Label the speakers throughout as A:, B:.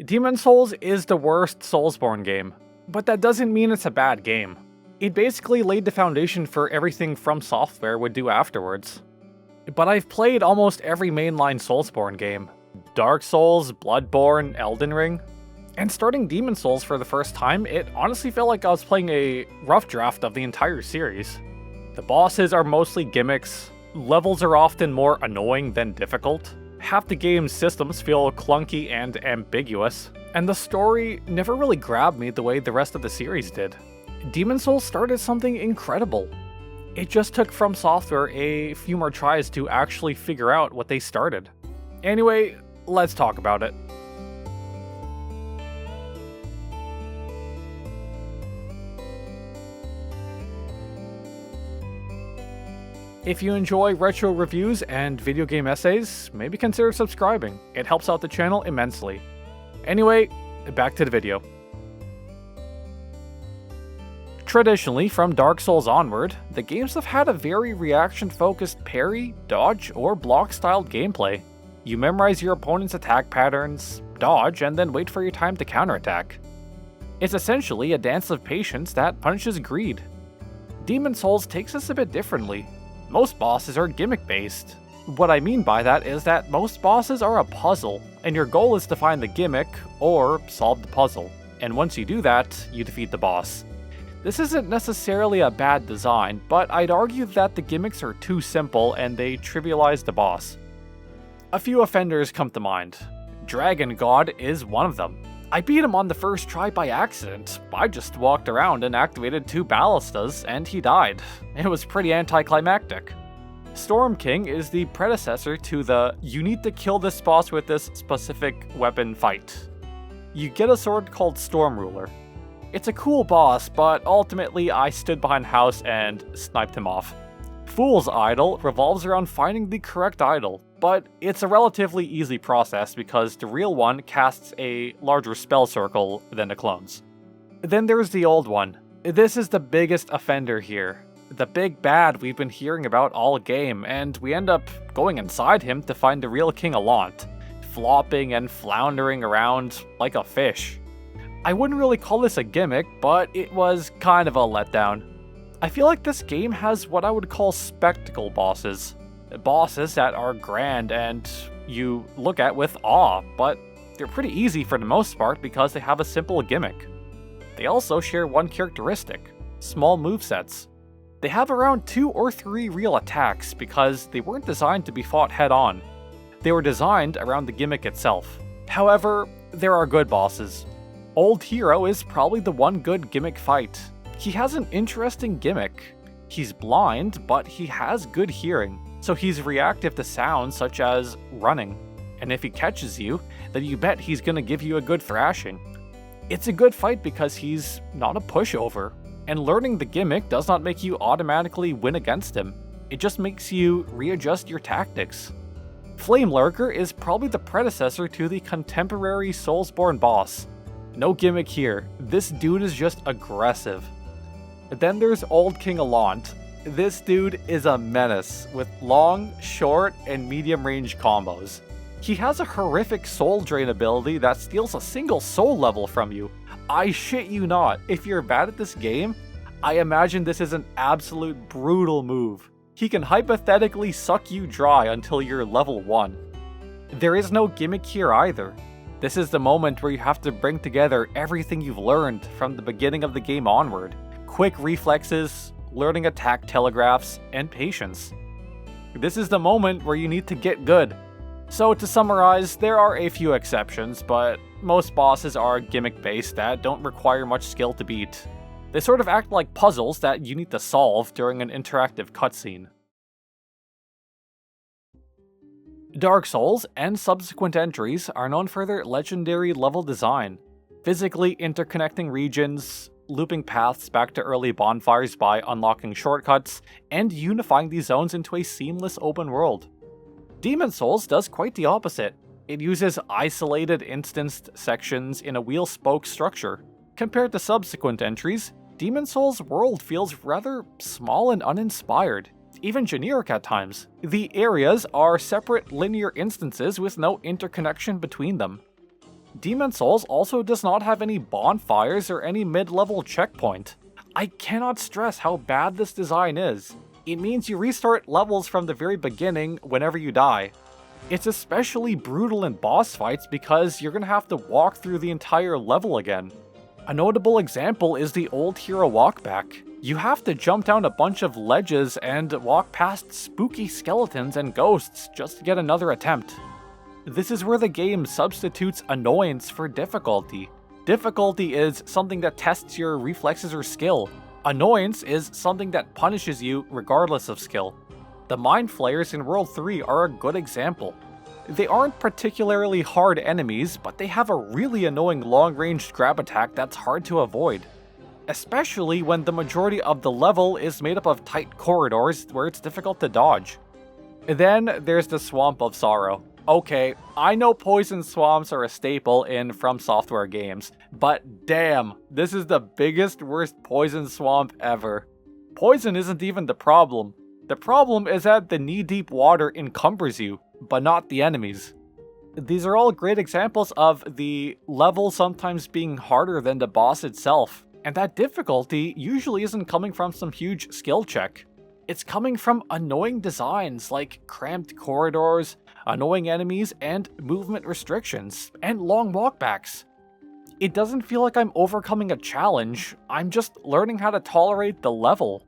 A: Demon Souls is the worst Soulsborne game, but that doesn't mean it's a bad game. It basically laid the foundation for everything From Software would do afterwards. But I've played almost every mainline Soulsborne game. Dark Souls, Bloodborne, Elden Ring. And starting Demon Souls for the first time, it honestly felt like I was playing a rough draft of the entire series. The bosses are mostly gimmicks, levels are often more annoying than difficult, half the game's systems feel clunky and ambiguous, and the story never really grabbed me the way the rest of the series did. Demon Souls started something incredible. It just took From Software a few more tries to actually figure out what they started. Anyway, let's talk about it. If you enjoy retro reviews and video game essays, maybe consider subscribing. It helps out the channel immensely. Anyway, back to the video. Traditionally, from Dark Souls onward, the games have had a very reaction-focused parry, dodge, or block-styled gameplay. You memorize your opponent's attack patterns, dodge, and then wait for your time to counterattack. It's essentially a dance of patience that punishes greed. Demon Souls takes this a bit differently. Most bosses are gimmick-based. What I mean by that is that most bosses are a puzzle, and your goal is to find the gimmick, or solve the puzzle. And once you do that, you defeat the boss. This isn't necessarily a bad design, but I'd argue that the gimmicks are too simple and they trivialize the boss. A few offenders come to mind. Dragon God is one of them. I beat him on the first try by accident. I just walked around and activated 2 ballistas, and he died. It was pretty anticlimactic. Storm King is the predecessor to the "you need to kill this boss with this specific weapon" fight. You get a sword called Storm Ruler. It's a cool boss, but ultimately I stood behind house and sniped him off. Fool's Idol revolves around finding the correct idol, but it's a relatively easy process because the real one casts a larger spell circle than the clones. Then there's the old one. This is the biggest offender here. The big bad we've been hearing about all game, and we end up going inside him to find the real King Allant, flopping and floundering around like a fish. I wouldn't really call this a gimmick, but it was kind of a letdown. I feel like this game has what I would call spectacle bosses. Bosses that are grand and you look at with awe, but they're pretty easy for the most part because they have a simple gimmick. They also share one characteristic: small movesets. They have around 2 or 3 real attacks because they weren't designed to be fought head-on. They were designed around the gimmick itself. However, there are good bosses. Old Hero is probably the one good gimmick fight. He has an interesting gimmick. He's blind, but he has good hearing, so he's reactive to sounds such as running. And if he catches you, then you bet he's gonna give you a good thrashing. It's a good fight because he's not a pushover, and learning the gimmick does not make you automatically win against him. It just makes you readjust your tactics. Flame Lurker is probably the predecessor to the contemporary Soulsborne boss. No gimmick here, this dude is just aggressive. Then there's Old King Allant. This dude is a menace, with long, short, and medium range combos. He has a horrific soul drain ability that steals a single soul level from you. I shit you not, if you're bad at this game, I imagine this is an absolute brutal move. He can hypothetically suck you dry until you're level 1. There is no gimmick here either. This is the moment where you have to bring together everything you've learned from the beginning of the game onward. Quick reflexes, learning attack telegraphs, and patience. This is the moment where you need to get good. So to summarize, there are a few exceptions, but most bosses are gimmick-based that don't require much skill to beat. They sort of act like puzzles that you need to solve during an interactive cutscene. Dark Souls and subsequent entries are known for their legendary level design, physically interconnecting regions, looping paths back to early bonfires by unlocking shortcuts, and unifying these zones into a seamless open world. Demon Souls does quite the opposite. It uses isolated instanced sections in a wheel-spoke structure. Compared to subsequent entries, Demon Souls' world feels rather small and uninspired, even generic at times. The areas are separate linear instances with no interconnection between them. Demon Souls also does not have any bonfires or any mid-level checkpoint. I cannot stress how bad this design is. It means you restart levels from the very beginning whenever you die. It's especially brutal in boss fights because you're gonna have to walk through the entire level again. A notable example is the old hero walkback. You have to jump down a bunch of ledges and walk past spooky skeletons and ghosts just to get another attempt. This is where the game substitutes annoyance for difficulty. Difficulty is something that tests your reflexes or skill. Annoyance is something that punishes you regardless of skill. The Mind Flayers in World 3 are a good example. They aren't particularly hard enemies, but they have a really annoying long-range grab attack that's hard to avoid. Especially when the majority of the level is made up of tight corridors where it's difficult to dodge. Then there's the Swamp of Sorrow. Okay, I know poison swamps are a staple in From Software games, but damn, this is the biggest, worst poison swamp ever. Poison isn't even the problem. The problem is that the knee-deep water encumbers you, but not the enemies. These are all great examples of the level sometimes being harder than the boss itself, and that difficulty usually isn't coming from some huge skill check. It's coming from annoying designs like cramped corridors, annoying enemies, and movement restrictions, and long walkbacks. It doesn't feel like I'm overcoming a challenge, I'm just learning how to tolerate the level.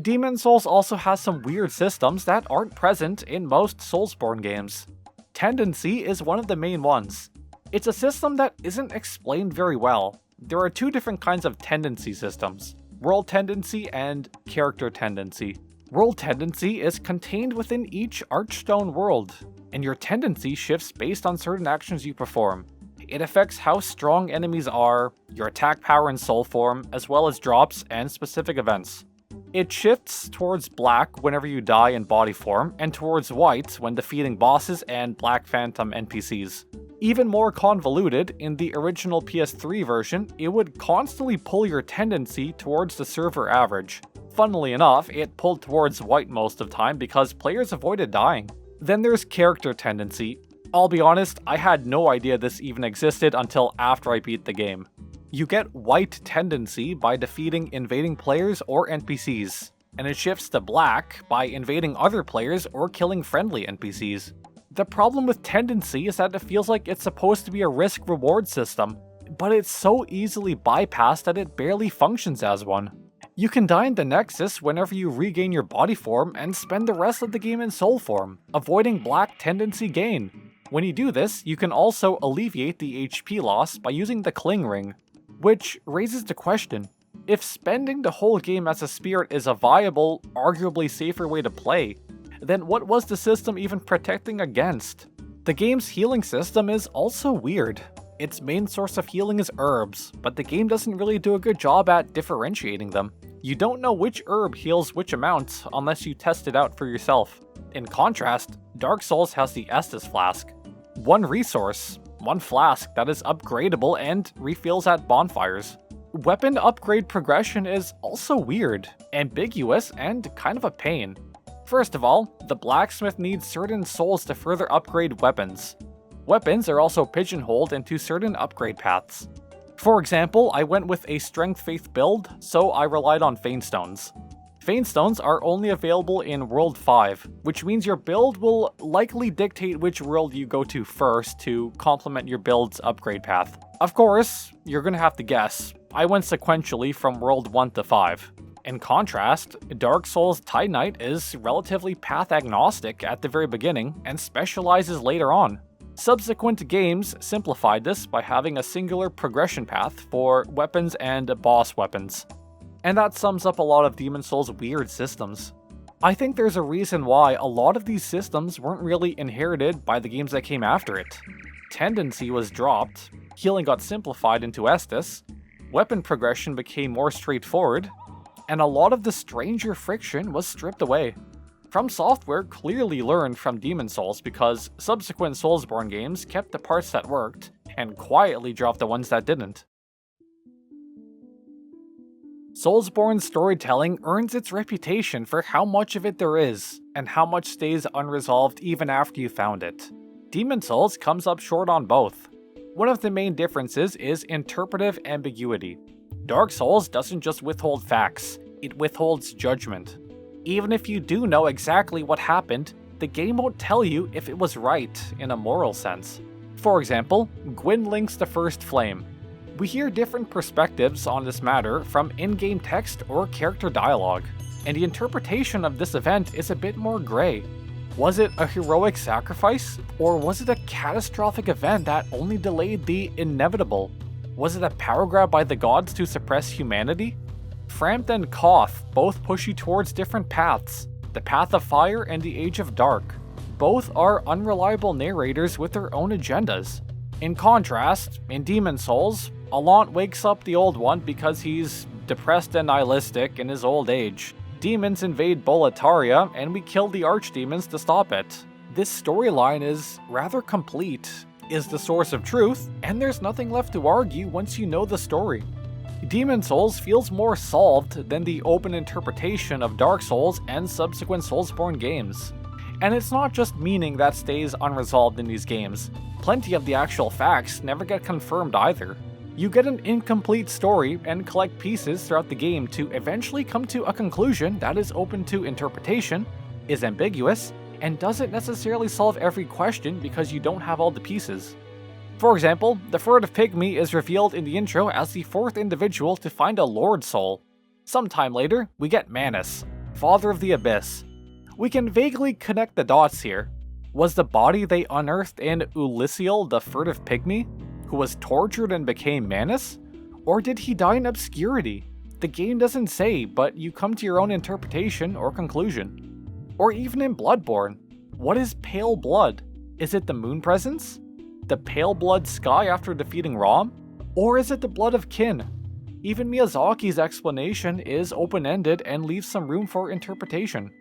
A: Demon Souls also has some weird systems that aren't present in most Soulsborne games. Tendency is one of the main ones. It's a system that isn't explained very well. There are two different kinds of tendency systems: world tendency and character tendency. World tendency is contained within each Archstone world, and your tendency shifts based on certain actions you perform. It affects how strong enemies are, your attack power and soul form, as well as drops and specific events. It shifts towards black whenever you die in body form, and towards white when defeating bosses and Black Phantom NPCs. Even more convoluted, in the original PS3 version, it would constantly pull your tendency towards the server average. Funnily enough, it pulled towards white most of the time because players avoided dying. Then there's character tendency. I'll be honest, I had no idea this even existed until after I beat the game. You get white tendency by defeating invading players or NPCs, and it shifts to black by invading other players or killing friendly NPCs. The problem with tendency is that it feels like it's supposed to be a risk-reward system, but it's so easily bypassed that it barely functions as one. You can die in the Nexus whenever you regain your body form and spend the rest of the game in soul form, avoiding black tendency gain. When you do this, you can also alleviate the HP loss by using the Cling Ring. Which raises the question, if spending the whole game as a spirit is a viable, arguably safer way to play, then what was the system even protecting against? The game's healing system is also weird. Its main source of healing is herbs, but the game doesn't really do a good job at differentiating them. You don't know which herb heals which amount unless you test it out for yourself. In contrast, Dark Souls has the Estus Flask. One resource, one flask that is upgradable and refills at bonfires. Weapon upgrade progression is also weird, ambiguous, and kind of a pain. First of all, the blacksmith needs certain souls to further upgrade weapons. Weapons are also pigeonholed into certain upgrade paths. For example, I went with a strength faith build, so I relied on Fainstones. Fainstones are only available in World 5, which means your build will likely dictate which world you go to first to complement your build's upgrade path. Of course, you're gonna have to guess. I went sequentially from World 1 to 5. In contrast, Dark Souls Titanite is relatively path agnostic at the very beginning and specializes later on. Subsequent games simplified this by having a singular progression path for weapons and boss weapons. And that sums up a lot of Demon Souls' weird systems. I think there's a reason why a lot of these systems weren't really inherited by the games that came after it. Tendency was dropped, healing got simplified into Estus, weapon progression became more straightforward, and a lot of the stranger friction was stripped away. From Software clearly learned from Demon Souls because subsequent Soulsborne games kept the parts that worked, and quietly dropped the ones that didn't. Soulsborne storytelling earns its reputation for how much of it there is, and how much stays unresolved even after you found it. Demon Souls comes up short on both. One of the main differences is interpretive ambiguity. Dark Souls doesn't just withhold facts, it withholds judgment. Even if you do know exactly what happened, the game won't tell you if it was right in a moral sense. For example, Gwyn links the first flame. We hear different perspectives on this matter from in-game text or character dialogue, and the interpretation of this event is a bit more gray. Was it a heroic sacrifice, or was it a catastrophic event that only delayed the inevitable? Was it a power grab by the gods to suppress humanity? Frampt and Koth both push you towards different paths, the Path of Fire and the Age of Dark. Both are unreliable narrators with their own agendas. In contrast, in Demon Souls, Allant wakes up the Old One because he's depressed and nihilistic in his old age. Demons invade Boletaria, and we kill the archdemons to stop it. This storyline is rather complete, is the source of truth, and there's nothing left to argue once you know the story. Demon Souls feels more solved than the open interpretation of Dark Souls and subsequent Soulsborne games. And it's not just meaning that stays unresolved in these games. Plenty of the actual facts never get confirmed either. You get an incomplete story and collect pieces throughout the game to eventually come to a conclusion that is open to interpretation, is ambiguous, and doesn't necessarily solve every question because you don't have all the pieces. For example, the furtive pygmy is revealed in the intro as the fourth individual to find a Lord Soul. Sometime later, we get Manus, Father of the Abyss. We can vaguely connect the dots here. Was the body they unearthed in Ulysseal the furtive pygmy, who was tortured and became Manus? Or did he die in obscurity? The game doesn't say, but you come to your own interpretation or conclusion. Or even in Bloodborne, what is pale blood? Is it the moon presence? The pale blood sky after defeating Rom? Or is it the blood of kin? Even Miyazaki's explanation is open-ended and leaves some room for interpretation.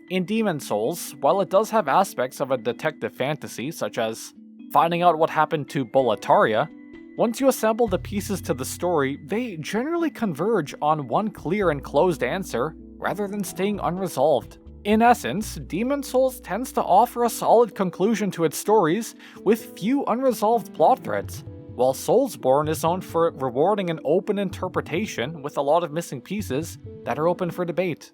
A: In Demon Souls, while it does have aspects of a detective fantasy, such as finding out what happened to Boletaria, once you assemble the pieces to the story, they generally converge on one clear and closed answer, rather than staying unresolved. In essence, Demon Souls tends to offer a solid conclusion to its stories, with few unresolved plot threads, while Soulsborne is known for rewarding an open interpretation with a lot of missing pieces that are open for debate.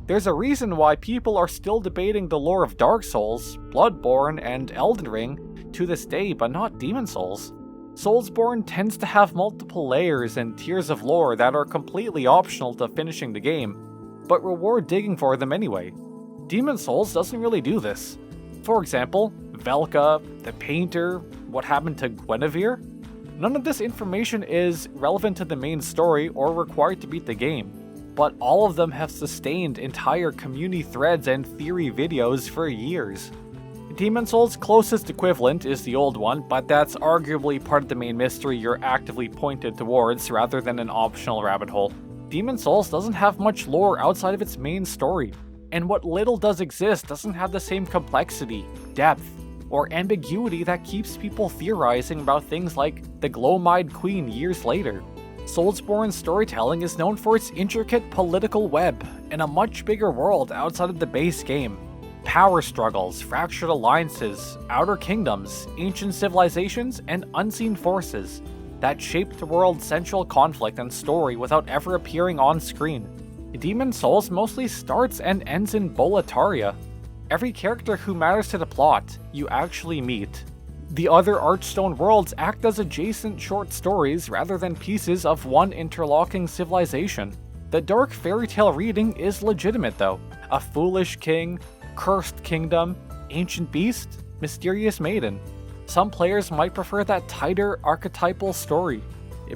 A: There's a reason why people are still debating the lore of Dark Souls, Bloodborne, and Elden Ring to this day, but not Demon Souls. Soulsborne tends to have multiple layers and tiers of lore that are completely optional to finishing the game, but reward digging for them anyway. Demon Souls doesn't really do this. For example, Velka, the painter, what happened to Guinevere? None of this information is relevant to the main story or required to beat the game, but all of them have sustained entire community threads and theory videos for years. Demon Souls' closest equivalent is the Old One, but that's arguably part of the main mystery you're actively pointed towards rather than an optional rabbit hole. Demon Souls doesn't have much lore outside of its main story, and what little does exist doesn't have the same complexity, depth, or ambiguity that keeps people theorizing about things like the Glowmide Queen years later. Soulsborne's storytelling is known for its intricate political web and a much bigger world outside of the base game. Power struggles, fractured alliances, outer kingdoms, ancient civilizations, and unseen forces that shape the world's central conflict and story without ever appearing on screen. Demon Souls mostly starts and ends in Boletaria. Every character who matters to the plot, you actually meet. The other Archstone worlds act as adjacent short stories rather than pieces of one interlocking civilization. The dark fairy tale reading is legitimate though. A foolish king, cursed kingdom, ancient beast, mysterious maiden. Some players might prefer that tighter archetypal story,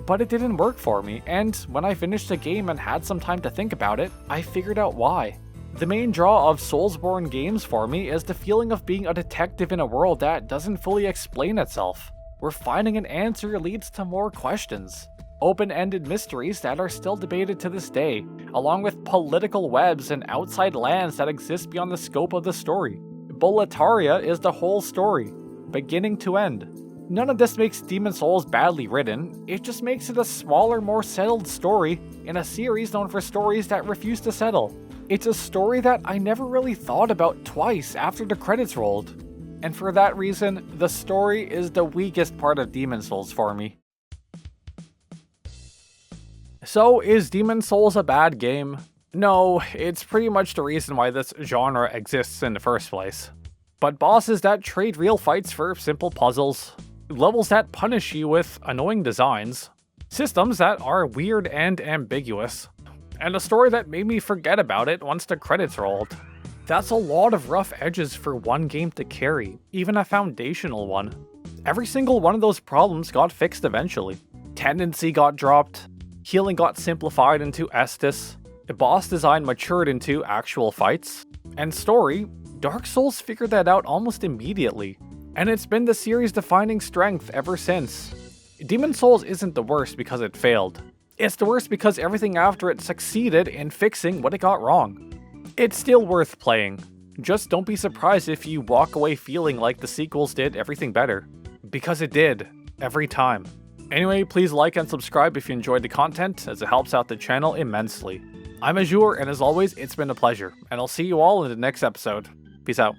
A: but it didn't work for me, and when I finished the game and had some time to think about it, I figured out why. The main draw of Soulsborne games for me is the feeling of being a detective in a world that doesn't fully explain itself, where finding an answer leads to more questions. Open-ended mysteries that are still debated to this day, along with political webs and outside lands that exist beyond the scope of the story. Boletaria is the whole story, beginning to end. None of this makes Demon Souls badly written, it just makes it a smaller, more settled story in a series known for stories that refuse to settle. It's a story that I never really thought about twice after the credits rolled. And for that reason, the story is the weakest part of Demon's Souls for me. So, is Demon's Souls a bad game? No, it's pretty much the reason why this genre exists in the first place. But bosses that trade real fights for simple puzzles, levels that punish you with annoying designs, systems that are weird and ambiguous, and a story that made me forget about it once the credits rolled. That's a lot of rough edges for one game to carry, even a foundational one. Every single one of those problems got fixed eventually. Tendency got dropped, healing got simplified into Estus, boss design matured into actual fights, and story, Dark Souls figured that out almost immediately, and it's been the series' defining strength ever since. Demon's Souls isn't the worst because it failed. It's the worst because everything after it succeeded in fixing what it got wrong. It's still worth playing. Just don't be surprised if you walk away feeling like the sequels did everything better. Because it did. Every time. Anyway, please like and subscribe if you enjoyed the content, as it helps out the channel immensely. I'm Azure, and as always, it's been a pleasure, and I'll see you all in the next episode. Peace out.